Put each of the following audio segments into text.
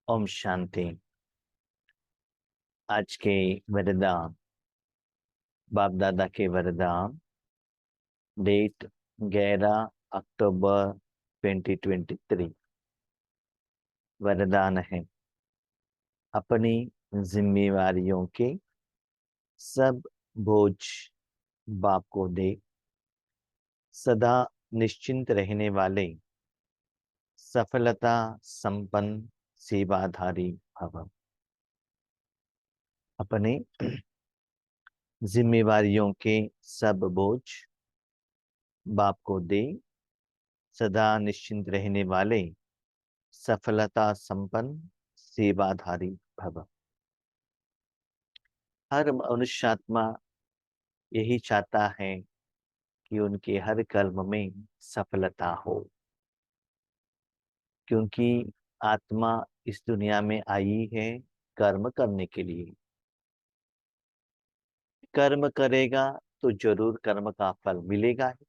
ओम शांति। आज के वरदान, बाप दादा के वरदान, डेट 11 अक्टूबर 2023। वरदान है, अपनी जिम्मेवारियों के सब बोझ बाप को दे, सदा निश्चिंत रहने वाले, सफलता संपन्न सेवाधारी भव। अपने जिम्मेवारियों के सब बोझ बाप को दे, सदा निश्चिंत रहने वाले, सफलता संपन्न सेवाधारी भव। हर मनुष्यात्मा यही चाहता है कि उनके हर कर्म में सफलता हो, क्योंकि आत्मा इस दुनिया में आई है कर्म करने के लिए। कर्म करेगा तो जरूर कर्म का फल मिलेगा ही,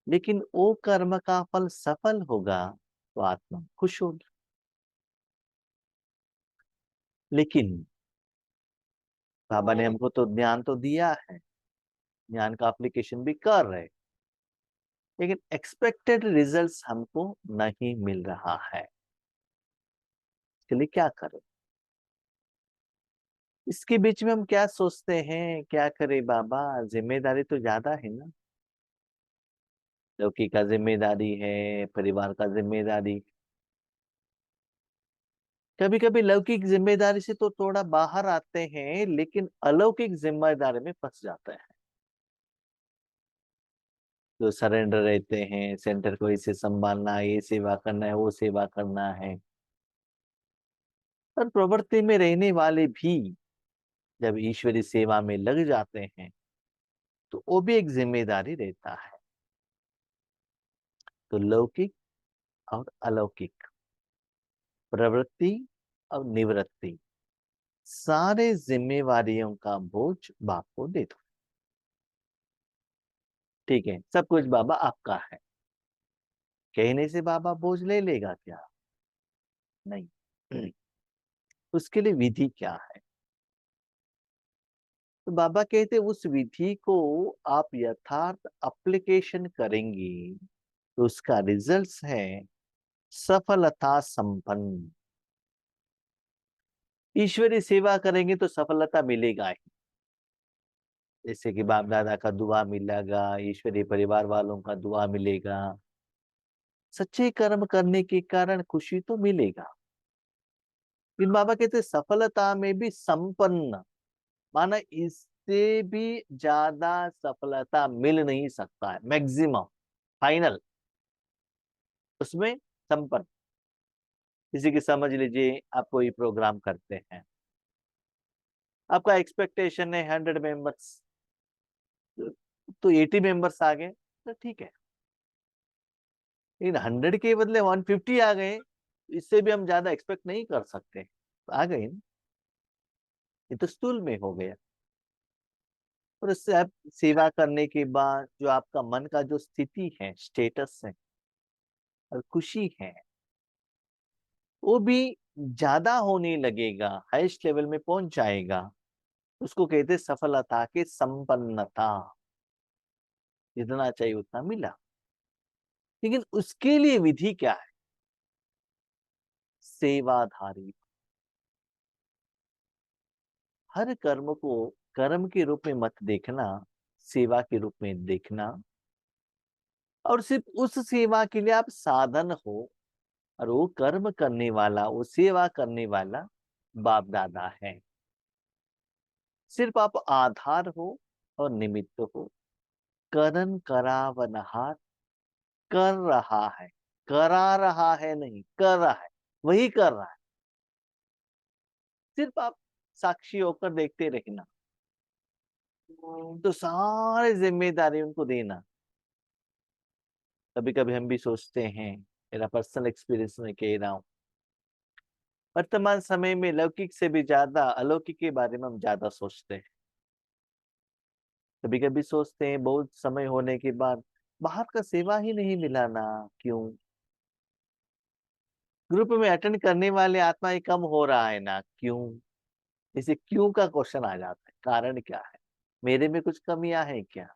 लेकिन वो कर्म का फल सफल होगा तो आत्मा खुश होगी। लेकिन बाबा ने हमको तो ज्ञान तो दिया है, ज्ञान का एप्लीकेशन भी कर रहे, लेकिन एक्सपेक्टेड रिजल्ट्स हमको नहीं मिल रहा है। इसके लिए क्या करें? इसके बीच में हम क्या सोचते हैं, क्या करें बाबा, जिम्मेदारी तो ज्यादा है ना। लौकिक का जिम्मेदारी है, परिवार का जिम्मेदारी। कभी कभी लौकिक जिम्मेदारी से तो थोड़ा बाहर आते हैं, लेकिन अलौकिक जिम्मेदारी में फंस जाते हैं। जो सरेंडर रहते हैं, सेंटर को इसे संभालना है, ये सेवा करना है, वो सेवा करना है। और प्रवृत्ति में रहने वाले भी जब ईश्वरी सेवा में लग जाते हैं तो वो भी एक जिम्मेदारी रहता है। तो लौकिक और अलौकिक, प्रवृत्ति और निवृत्ति, सारे जिम्मेवारियों का बोझ बाप को दे दो। ठीक है, सब कुछ बाबा आपका है, कहने से बाबा बोझ ले लेगा क्या? नहीं। उसके लिए विधि क्या है? तो बाबा कहते उस विधि को आप यथार्थ एप्लीकेशन करेंगे तो उसका रिजल्ट है सफलता संपन्न। ईश्वरी सेवा करेंगे तो सफलता मिलेगा ही, जैसे कि बाप दादा का दुआ मिलेगा, ईश्वरी परिवार वालों का दुआ मिलेगा। सच्चे कर्म करने के कारण खुशी तो मिलेगा। फिर बाबा कहते सफलता में भी संपन्न, माना इससे भी ज्यादा सफलता मिल नहीं सकता है, मैक्सिमम, फाइनल, उसमें संपन्न। किसी की समझ लीजिए, आप कोई प्रोग्राम करते हैं, आपका एक्सपेक्टेशन है 100 मेंबर्स, तो 80 मेंबर्स आ गए तो ठीक है, लेकिन 100 के बदले 150 आ गए, इससे भी हम ज्यादा एक्सपेक्ट नहीं कर सकते, तो आ गए ना, ये तो स्थूल में हो गया। और इससे आप सेवा करने के बाद जो आपका मन का जो स्थिति है, स्टेटस है और खुशी है, वो भी ज्यादा होने लगेगा, हाईएस्ट लेवल में पहुंच जाएगा। उसको कहते सफलता के संपन्नता। जितना चाहिए उतना मिला, लेकिन उसके लिए विधि क्या है? सेवाधारी। हर कर्म को कर्म के रूप में मत देखना, सेवा के रूप में देखना। और सिर्फ उस सेवा के लिए आप साधन हो, और वो कर्म करने वाला, वो सेवा करने वाला बाप दादा है। सिर्फ आप आधार हो और निमित्त हो। करन करावनहार, कर रहा है, करा रहा है नहीं, कर रहा है, वही कर रहा है। सिर्फ आप साक्षी होकर देखते रहना, तो सारी जिम्मेदारी उनको देना। कभी कभी हम भी सोचते हैं, मेरा पर्सनल एक्सपीरियंस में कह रहा हूँ, वर्तमान समय में लौकिक से भी ज्यादा अलौकिक के बारे में हम ज्यादा सोचते हैं। कभी कभी सोचते हैं बहुत समय होने के बाद बाहर का सेवा ही नहीं मिला ना, क्यों? ग्रुप में अटेंड करने वाले आत्मा ये कम हो रहा है ना, क्यों? इसे क्यों का क्वेश्चन आ जाता है, कारण क्या है? मेरे में कुछ कमियां हैं क्या?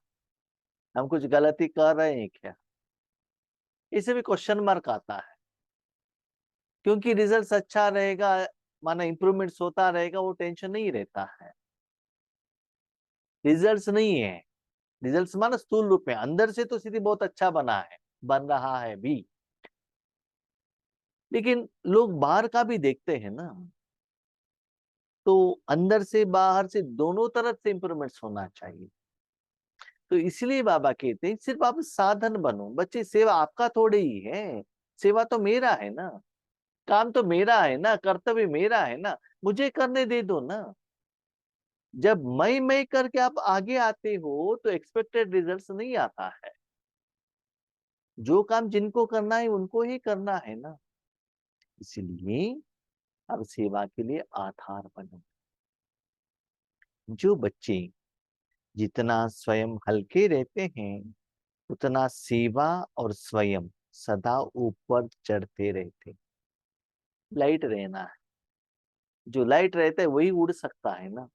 हम कुछ गलती कर रहे हैं क्या? इसे भी क्वेश्चन मार्क आता है, क्योंकि रिजल्ट अच्छा रहेगा, माना इम्प्रूवमेंट्स होता रहेगा, वो टेंशन नहीं रहता है। रिजल्ट्स नहीं है, रिजल्ट्स माना स्थूल रूप में, अंदर से तो स्थिति बहुत अच्छा बना है, बन रहा है भी, लेकिन लोग बाहर का भी देखते हैं ना, तो अंदर से बाहर से दोनों तरफ से इंप्रूवमेंट्स होना चाहिए। तो इसलिए बाबा कहते हैं सिर्फ आप साधन बनो, बच्चे सेवा आपका थोड़े ही है, सेवा तो मेरा है ना, काम तो मेरा है ना, कर्तव्य मेरा है ना, मुझे करने दे दो ना। जब मैं करके आप आगे आते हो तो एक्सपेक्टेड रिजल्ट्स नहीं आता है। जो काम जिनको करना है उनको ही करना है ना, इसलिए अब सेवा के लिए आधार बनो। जो बच्चे जितना स्वयं हल्के रहते हैं, उतना सेवा और स्वयं सदा ऊपर चढ़ते रहते। लाइट रहना है, जो लाइट रहता है वही उड़ सकता है ना।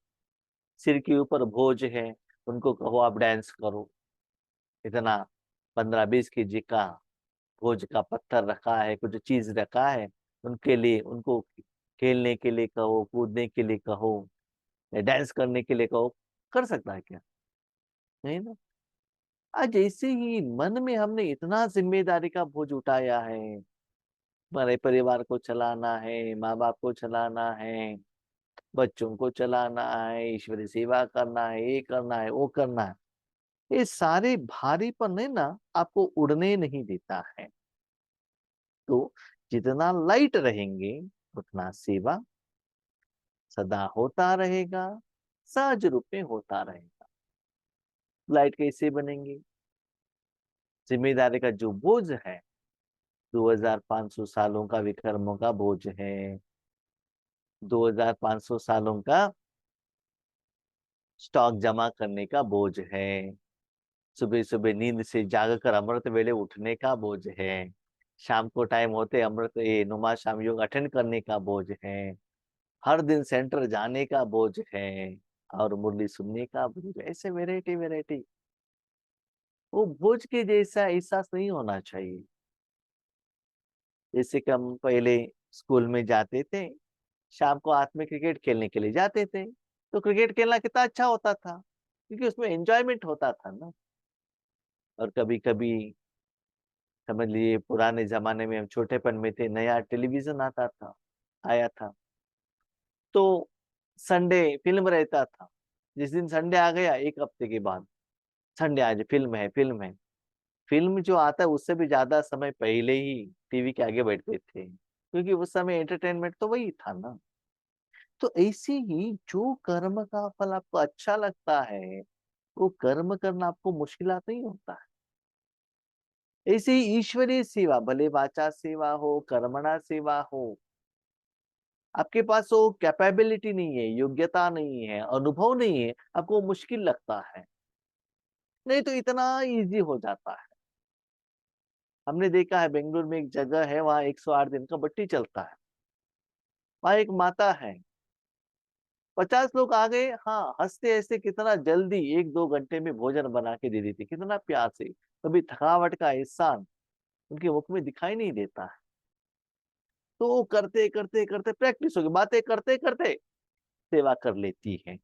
सिर के ऊपर बोझ है, उनको कहो आप डांस करो, इतना 15-20 kg का बोझ का पत्थर रखा है, कुछ चीज रखा है, उनके लिए उनको खेलने के लिए कहो, कूदने के लिए कहो, या डांस करने के लिए कहो, कर सकता है क्या? नहीं ना। आज जैसे ही मन में हमने इतना जिम्मेदारी का बोझ उठाया है, हमारे परिवार को चलाना है, माँ बाप को चलाना है, बच्चों को चलाना है, ईश्वरी सेवा करना है, ये करना है, वो करना है, ये सारे भारीपन है ना, आपको उड़ने नहीं देता है। तो जितना लाइट रहेंगे उतना सेवा सदा होता रहेगा, सहज रूप में होता रहेगा। लाइट कैसे बनेंगे? जिम्मेदारी का जो बोझ है, 2500 सालों का विक्रमों का बोझ है, 2500 सालों का स्टॉक जमा करने का बोझ है, सुबह सुबह नींद से जागकर अमृत वेले उठने का बोझ है, शाम को टाइम होते अमृत ये नुमा शाम योग अटेंड करने का बोझ है, हर दिन सेंटर जाने का बोझ है, और मुरली सुनने का बोझ है। ऐसे वेराइटी वेराइटी, वो बोझ के जैसा एहसास नहीं होना चाहिए। जैसे कि हम पहले स्कूल में जाते थे, शाम को हाथ में क्रिकेट खेलने के लिए जाते थे, तो क्रिकेट खेलना कितना अच्छा होता था, क्योंकि उसमें एंजॉयमेंट होता था ना। और कभी कभी समझ लीजिए पुराने जमाने में हम छोटेपन में थे, नया टेलीविजन आता था, आया था, तो संडे फिल्म रहता था। जिस दिन संडे आ गया एक हफ्ते के बाद, संडे आज फिल्म है, फिल्म है। फिल्म जो आता है उससे भी ज्यादा समय पहले ही टीवी के आगे बैठते थे, क्योंकि उस समय एंटरटेनमेंट तो वही था ना। तो ऐसे ही जो कर्म का फल आपको अच्छा लगता है, वो कर्म करना आपको मुश्किलात नहीं होता है। ऐसे ही ईश्वरीय सेवा, भले वाचा सेवा हो, कर्मणा सेवा हो, आपके पास वो कैपेबिलिटी नहीं है, योग्यता नहीं है, अनुभव नहीं है, आपको मुश्किल लगता है, नहीं तो इतना इजी हो जाता है। हमने देखा है बेंगलुरु में एक जगह है, वहां 108 दिन का बट्टी चलता है। वहां एक माता है, 50 लोग आ गए, हाँ हंसते हंसते कितना जल्दी 1-2 घंटे में भोजन बना के दे देती, कितना प्यार से, कभी थकावट का एहसान उनके मुख में दिखाई नहीं देता है। तो वो करते करते करते प्रैक्टिस होगी, बातें करते करते सेवा कर लेती है।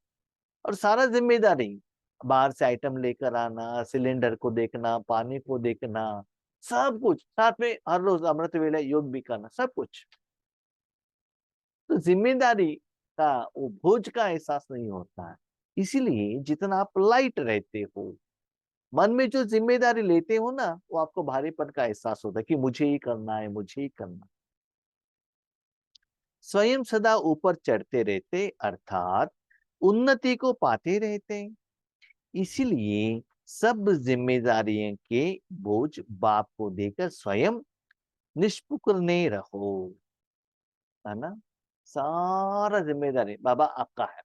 और सारा जिम्मेदारी, बाहर से आइटम लेकर आना, सिलेंडर को देखना, पानी को देखना, सब कुछ साथ में, हर रोज अमृत वेला योग भी करना, सब कुछ। तो जिम्मेदारी का वो बोझ का एहसास नहीं होता है। इसीलिए जितना आप लाइट रहते हो, मन में जो जिम्मेदारी लेते हो ना, वो आपको भारीपन का एहसास होता है कि मुझे ही करना है, मुझे ही करना। स्वयं सदा ऊपर चढ़ते रहते, अर्थात उन्नति को पाते रहते। इसीलिए सब जिम्मेदारियों के बोझ बाप को देकर स्वयं निष्पुकरने रहो, है ना। सारा जिम्मेदारी बाबा आपका है,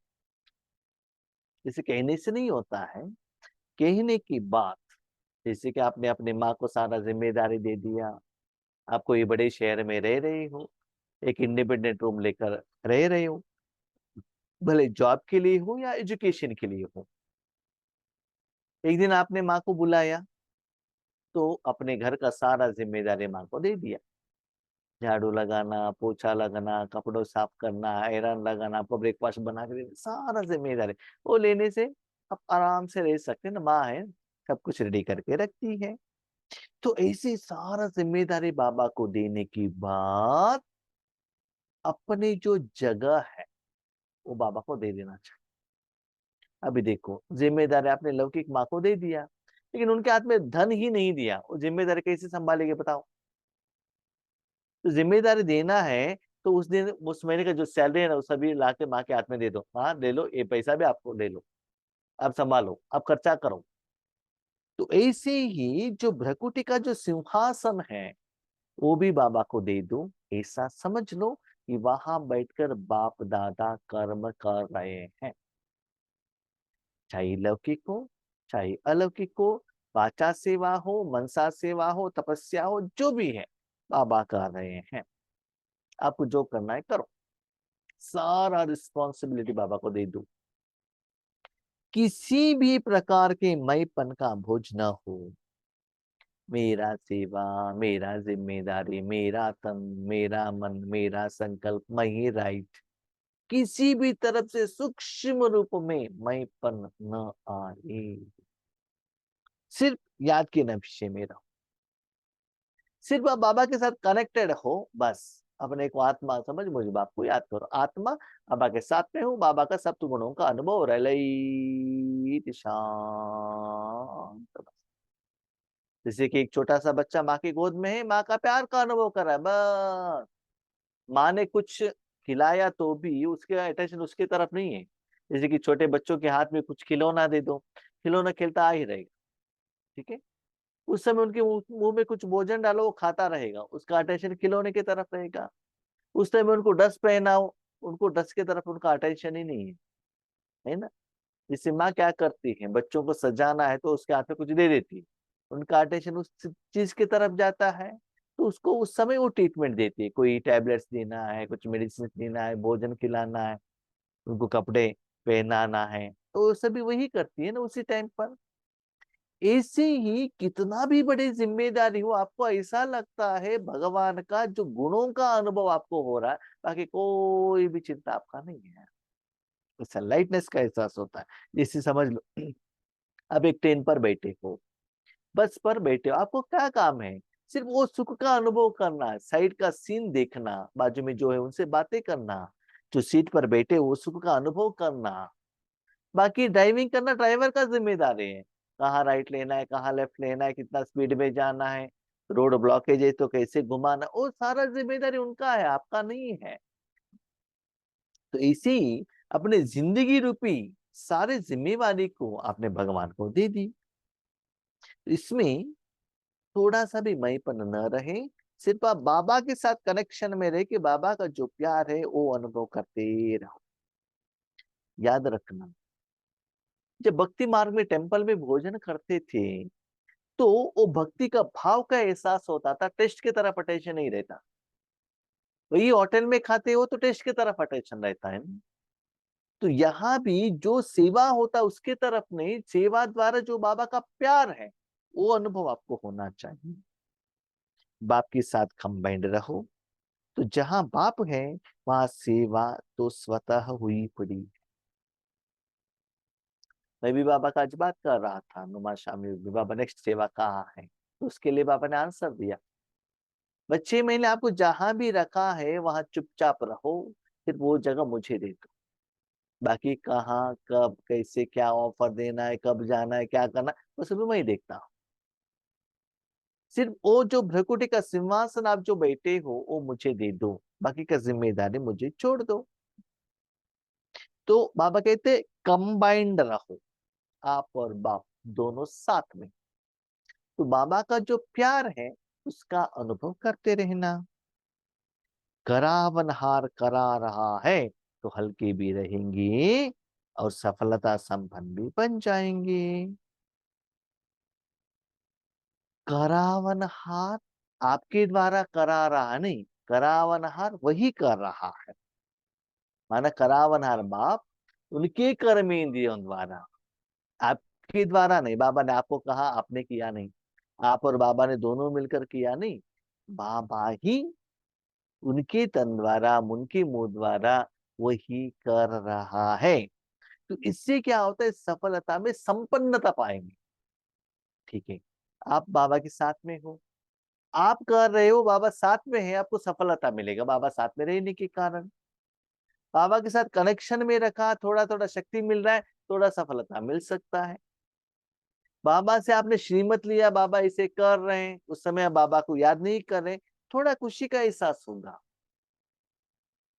जैसे कहने से नहीं होता है, कहने की बात। जैसे कि आपने अपनी माँ को सारा जिम्मेदारी दे दिया, आप कोई बड़े शहर में रह रहे हो, एक इंडिपेंडेंट रूम लेकर रह रहे हो, भले जॉब के लिए हो या एजुकेशन के लिए हो। एक दिन आपने माँ को बुलाया तो अपने घर का सारा जिम्मेदारी माँ को दे दिया। झाड़ू लगाना, पोछा लगाना, कपड़ों साफ करना, आयरन लगाना, आपको ब्रेकफास्ट बना के देना, सारा जिम्मेदारी वो लेने से आप आराम से रह सकते हैं ना, माँ है सब कुछ रेडी करके रखती है। तो ऐसी सारा जिम्मेदारी बाबा को देने की बाद अपनी जो जगह है वो बाबा को दे देना चाहिए। अभी देखो, जिम्मेदारी आपने लौकिक माँ को दे दिया, लेकिन उनके हाथ में धन ही नहीं दिया, वो जिम्मेदारी कैसे संभालेंगे बताओ। तो जिम्मेदारी देना है तो उस दिन उस महीने का जो सैलरी है ना वो सभी ला के माँ के हाथ में दे दो, हाँ ले लो, ये पैसा भी आपको ले लो, आप संभालो, आप खर्चा करो। तो ऐसे ही जो भ्रकुटी का जो सिंहासन है वो भी बाबा को दे दो, ऐसा समझ लो कि वहां बैठकर बाप दादा कर्म कर रहे हैं, चाहे लौकिक हो चाहे अलौकिक हो, वाचा सेवा हो, मनसा सेवा हो, तपस्या हो, जो भी है बाबा कर रहे हैं। आपको जो करना है करो, सारा रिस्पॉन्सिबिलिटी बाबा को दे दो। किसी भी प्रकार के मैंपन का बोझ न हो, मेरा सेवा, मेरा जिम्मेदारी, मेरा तन, मेरा मन, मेरा संकल्प, मैं ही राइट, किसी भी तरफ से सूक्ष्म रूप में मैंपन न आए। सिर्फ याद के नक्शे में रहो, सिर्फ आप बाबा के साथ कनेक्टेड हो, बस अपने को आत्मा समझ मुझे बाप को याद करो, आत्मा बाबा के साथ में हूँ, बाबा का सप्त गुणों का अनुभव हो रहा है, लई शांत बस। जैसे कि एक छोटा सा बच्चा माँ की गोद में है, माँ का प्यार का अनुभव कर रहा है बस। माँ ने कुछ खिलाया तो भी उसके अटेंशन उसकी तरफ नहीं है। जैसे कि छोटे बच्चों के हाथ में कुछ खिलौना दे दो, खिलौना खेलता आ ही रहेगा, ठीक है। उस समय उनके मुंह में कुछ भोजन डालो, वो खाता रहेगा, उसका अटेंशन खिलौने की तरफ रहेगा। उस टाइम में उनको ड्रेस पहनाओ, उनको ड्रेस की तरफ उनका अटेंशन ही नहीं है ना। जैसे माँ क्या करती है, बच्चों को सजाना है तो उसके हाथ में कुछ दे देती है, उनका अटेंशन उस चीज की तरफ जाता है, तो उसको उस समय वो ट्रीटमेंट देती है, कोई टैबलेट्स देना है, कुछ मेडिसिन देना है, भोजन खिलाना है, उनको कपड़े पहनाना है, तो वो सभी वही करती है ना उसी टाइम पर। ऐसे ही कितना भी बड़ी जिम्मेदारी हो, आपको ऐसा लगता है भगवान का जो गुणों का अनुभव आपको हो रहा है, बाकी कोई भी चिंता आपका नहीं है, ऐसा लाइटनेस का एहसास होता है। जैसे समझ लो अब एक ट्रेन पर बैठे हो, बस पर बैठे हो, आपको क्या काम है, सिर्फ वो सुख का अनुभव करना है, साइड का सीन देखना, बाजू में जो है उनसे बातें करना, जो सीट पर बैठे हो वो सुख का अनुभव करना। बाकी ड्राइविंग करना ड्राइवर का जिम्मेदारी है, कहाँ राइट लेना है, कहाँ लेफ्ट लेना है, कितना स्पीड में जाना है, रोड ब्लॉकेज है तो कैसे घुमाना, वो सारा जिम्मेदारी उनका है, आपका नहीं है। तो इसी अपने जिंदगी रूपी सारे जिम्मेवारी को आपने भगवान को दे दी। इसमें थोड़ा सा भी मैंपन न रहे, सिर्फ आप बाबा के साथ कनेक्शन में रहे कि बाबा का जो प्यार है वो अनुभव करते रहो। याद रखना, जब भक्ति मार्ग में टेम्पल में भोजन करते थे तो वो भक्ति का भाव का एहसास होता था, टेस्ट की तरफ अटेंशन नहीं रहता। वही होटल में खाते हो तो टेस्ट की तरफ अटेंशन रहता है ना। तो यहाँ भी जो सेवा होता है उसके तरफ नहीं, सेवा द्वारा जो बाबा का प्यार है वो अनुभव आपको होना चाहिए। बाप के साथ कंबाइंड रहो, तो जहां बाप है वहां सेवा तो स्वतः हुई पड़ी। मैं भी बाबा का आज बात कर रहा था नुमा शामी में, बाबा नेक्स्ट सेवा कहाँ है, तो उसके लिए बाबा ने आंसर दिया, बच्चे मैंने आपको जहां भी रखा है वहां चुपचाप रहो, फिर वो जगह मुझे दे दो। बाकी कहाँ कब कैसे क्या ऑफर देना है, कब जाना है, क्या करना है, वो सब मैं ही देखता हूँ। सिर्फ वो जो भ्रकुटी का सिंहासन आप जो बैठे हो वो मुझे दे दो, बाकी का जिम्मेदारी मुझे छोड़ दो। तो बाबा कहते कंबाइंड रहो, आप और बाप दोनों साथ में। तो बाबा का जो प्यार है उसका अनुभव करते रहना। करावनहार करा रहा है तो हल्के भी रहेंगे और सफलता संपन्न भी बन जाएंगे। करावनहार आपके द्वारा करा रहा नहीं, करावनहार वही कर रहा है। माना करावनहार बाप उनके कर्मेंद्रियों द्वारा, आपके द्वारा नहीं। बाबा ने आपको कहा, आपने किया नहीं। आप और बाबा ने दोनों मिलकर किया नहीं, बाबा ही उनके तन द्वारा, उनके मुंह द्वारा वही कर रहा है। तो इससे क्या होता है, सफलता में संपन्नता पाएंगे। ठीक है, आप बाबा के साथ में हो, आप कर रहे हो, बाबा साथ में है, आपको सफलता मिलेगा बाबा साथ में रहने के कारण। बाबा के साथ कनेक्शन में रखा, थोड़ा थोड़ा शक्ति मिल रहा है, थोड़ा सफलता मिल सकता है। बाबा से आपने श्रीमत लिया, बाबा इसे कर रहे हैं, उस समय आप बाबा को याद नहीं कर रहे, थोड़ा खुशी का एहसास होगा,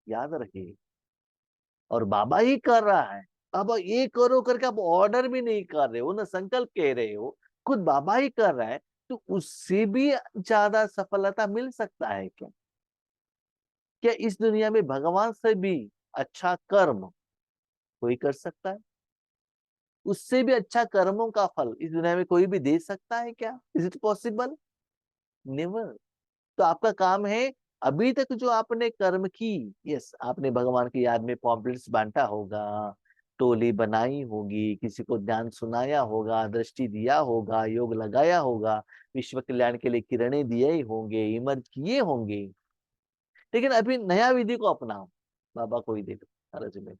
याद रखिए। और बाबा ही कर रहा है, बाबा ये करो करके आप ऑर्डर भी नहीं कर रहे हो ना, संकल्प कह रहे हो, खुद बाबा ही कर रहा है, तो उससे भी ज्यादा सफलता मिल सकता है क्या? क्या इस दुनिया में भगवान से भी अच्छा कर्म कोई कर सकता है? उससे भी अच्छा कर्मों का फल इस दुनिया में कोई भी दे सकता है क्या? Is it possible? नेवर। तो आपका काम है, अभी तक जो आपने कर्म की, यस, आपने भगवान की याद में पॉम्पलेट्स बांटा होगा, टोली बनाई होगी, किसी को ज्ञान सुनाया होगा, दृष्टि दिया होगा, योग लगाया होगा, विश्व कल्याण के लिए किरणें दिए होंगे, इमर्ज किए होंगे। लेकिन अभी नया विधि को अपनाओ, बाबा को ही दे दो सारा जिम्मेदारी।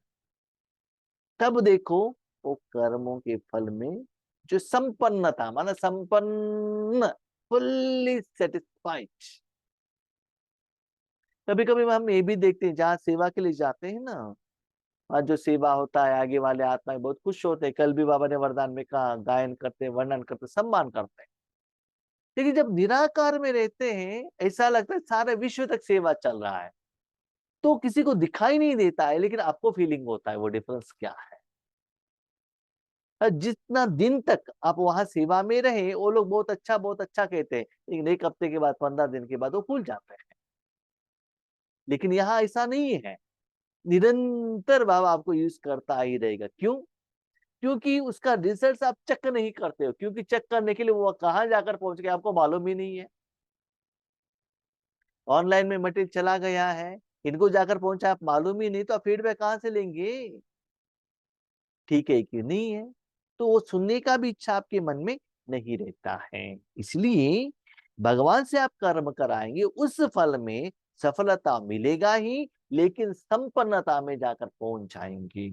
तब देखो वो कर्मों के फल में जो संपन्नता, माना संपन्न, फुल्ली सेटिस्फाइड। कभी कभी हम ये भी देखते हैं, जहाँ सेवा के लिए जाते हैं ना, वहाँ जो सेवा होता है, आगे वाले आत्माएं बहुत खुश होते हैं। कल भी बाबा ने वरदान में कहा, गायन करते, वर्णन करते, सम्मान करते हैं। लेकिन जब निराकार में रहते हैं, ऐसा लगता है सारे विश्व तक सेवा चल रहा है, तो किसी को दिखाई नहीं देता है, लेकिन आपको फीलिंग होता है वो डिफरेंस क्या है। और जितना दिन तक आप वहां सेवा में रहे, वो लोग बहुत अच्छा कहते हैं, लेकिन एक हफ्ते के बाद, 15 दिन के बाद वो भूल जाते हैं। लेकिन यहाँ ऐसा नहीं है, निरंतर बाबा आपको यूज करता ही रहेगा। क्यों? क्योंकि उसका रिजल्ट आप चेक नहीं करते हो, क्योंकि चेक करने के लिए वो कहाँ जाकर पहुंच गया आपको मालूम ही नहीं है। ऑनलाइन में मटेरियल चला गया है, इनको जाकर पहुंचा आप मालूम ही नहीं, तो आप फीडबैक कहाँ से लेंगे? ठीक है कि नहीं है? तो वो सुनने का भी इच्छा आपके मन में नहीं रहता है। इसलिए भगवान से आप कर्म कराएंगे, उस फल में सफलता मिलेगा ही, लेकिन संपन्नता में जाकर पहुंच जाएंगे।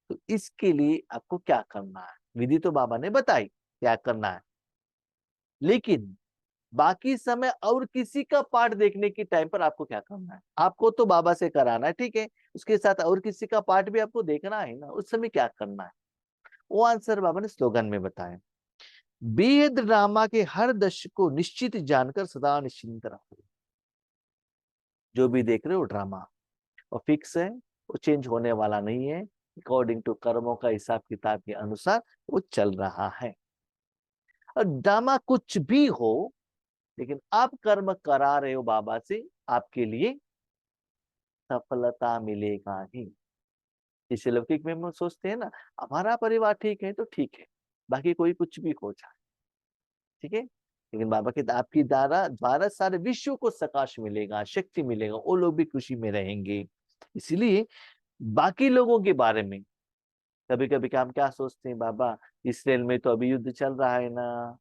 तो इसके लिए आपको क्या करना है, विधि तो बाबा ने बताई क्या करना है, लेकिन बाकी समय और किसी का पाठ देखने के टाइम पर आपको क्या करना है? आपको तो बाबा से कराना है, ठीक है, उसके साथ और किसी का पाठ भी आपको देखना है ना, उस समय क्या करना है? वो आंसर बाबा ने स्लोगन में बताया। बेहद ड्रामा के हर दृश्य को निश्चित जानकर सदा निश्चिंत रहो। जो भी देख रहे हो ड्रामा, और फिक्स है, वो चेंज होने वाला नहीं है, अकॉर्डिंग टू कर्मों का हिसाब किताब के अनुसार वो चल रहा है। और ड्रामा कुछ भी हो, लेकिन आप कर्म करा रहे हो बाबा से, आपके लिए सफलता मिलेगा ही। इसे लौकिक में हम सोचते हैं ना, हमारा परिवार ठीक है तो ठीक है, बाकी कोई कुछ भी हो जाए, ठीक है, लेकिन बाबा के आपकी द्वारा द्वारा सारे विश्व को सकाश मिलेगा, शक्ति मिलेगा, वो लोग भी खुशी में रहेंगे। इसलिए बाकी लोगों के बारे में कभी कभी हम क्या सोचते हैं, बाबा इसराइल में तो अभी युद्ध चल रहा है ना,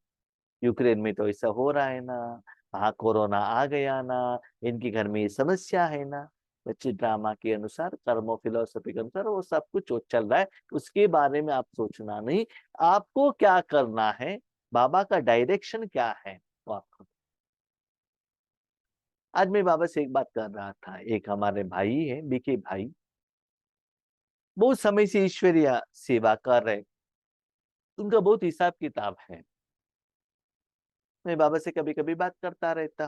यूक्रेन में तो ऐसा हो रहा है ना, वहां कोरोना आ गया ना, इनके घर में ये समस्या है ना। बच्चे ड्रामा के अनुसार, कर्मो फिलोसफी के अनुसार वो सब कुछ जो चल रहा है, उसके बारे में आप सोचना नहीं। आपको क्या करना है, बाबा का डायरेक्शन क्या है, वो आपको। आज मैं बाबा से एक बात कर रहा था, एक हमारे भाई है, बीके भाई, बहुत समय से ईश्वरीय सेवा कर रहे, उनका बहुत हिसाब किताब है। मैं बाबा से कभी कभी बात करता रहता,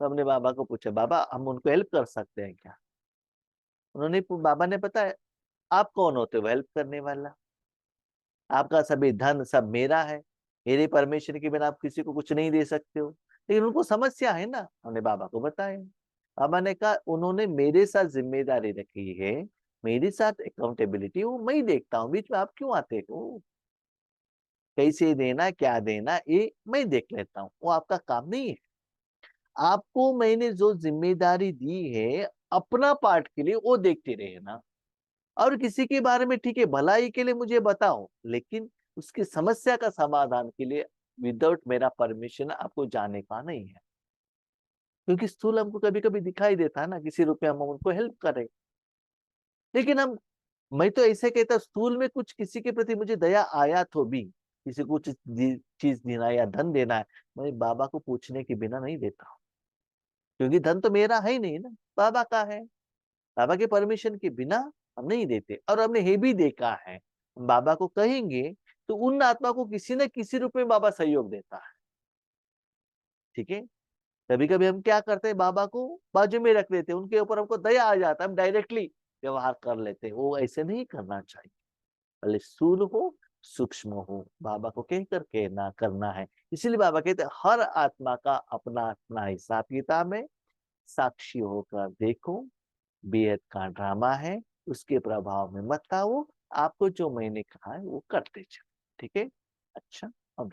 तो हमने बाबा को पूछा, बाबा हम उनको हेल्प कर सकते हैं क्या? उन्होंने, बाबा ने बताया, आप कौन होते हो हेल्प करने वाला? आपका सभी धन सब मेरा है, मेरे परमेश्वर के बिना आप किसी को कुछ नहीं दे सकते हो। लेकिन उनको समस्या है ना, हमने बाबा को बताया। बाबा ने कहा, उन्होंने मेरे साथ जिम्मेदारी रखी है, मेरे साथ अकाउंटेबिलिटी, वो मैं ही देखता हूँ, बीच में आप क्यों आते हो? कैसे देना, क्या देना, ये मैं देख लेता हूँ, वो आपका काम नहीं है। आपको मैंने जो जिम्मेदारी दी है अपना पार्ट के लिए वो देखते रहे ना। और किसी के बारे में ठीक है भलाई के लिए मुझे बताओ, लेकिन उसकी समस्या का समाधान के लिए विदाउट मेरा परमिशन आपको जाने का नहीं है। क्योंकि स्थूल हमको कभी कभी दिखाई देता है ना, किसी रूप में हम उनको हेल्प करें, लेकिन हम, मैं तो ऐसे कहता स्थूल में कुछ किसी के प्रति मुझे दया आया तो भी, किसी को कुछ चीज देना है या धन देना है, मैं बाबा को पूछने के बिना नहीं देता हूँ। क्योंकि धन तो मेरा है ही नहीं ना, बाबा का है। बाबा के परमिशन के बिना हम नहीं देते। और हमने ये भी देखा है, हम बाबा को कहेंगे तो उन आत्मा को किसी न किसी रूप में बाबा सहयोग देता है। ठीक है। कभी कभी हम क्या करते हैं, बाबा को बाजू में रख लेते हैं, उनके ऊपर हमको दया आ जाता है, हम डायरेक्टली व्यवहार कर लेते हैं। वो ऐसे नहीं करना चाहिए। भले स्थूल हो सूक्ष्म हो, बाबा को कह कर के ना करना है। इसीलिए बाबा कहते हैं हर आत्मा का अपना अपना हिसाब किताब है, साक्षी होकर देखो, बेहद का ड्रामा है, उसके प्रभाव में मत आओ। आपको जो मैंने कहा है वो करते चलो। ठीक है। अच्छा। अब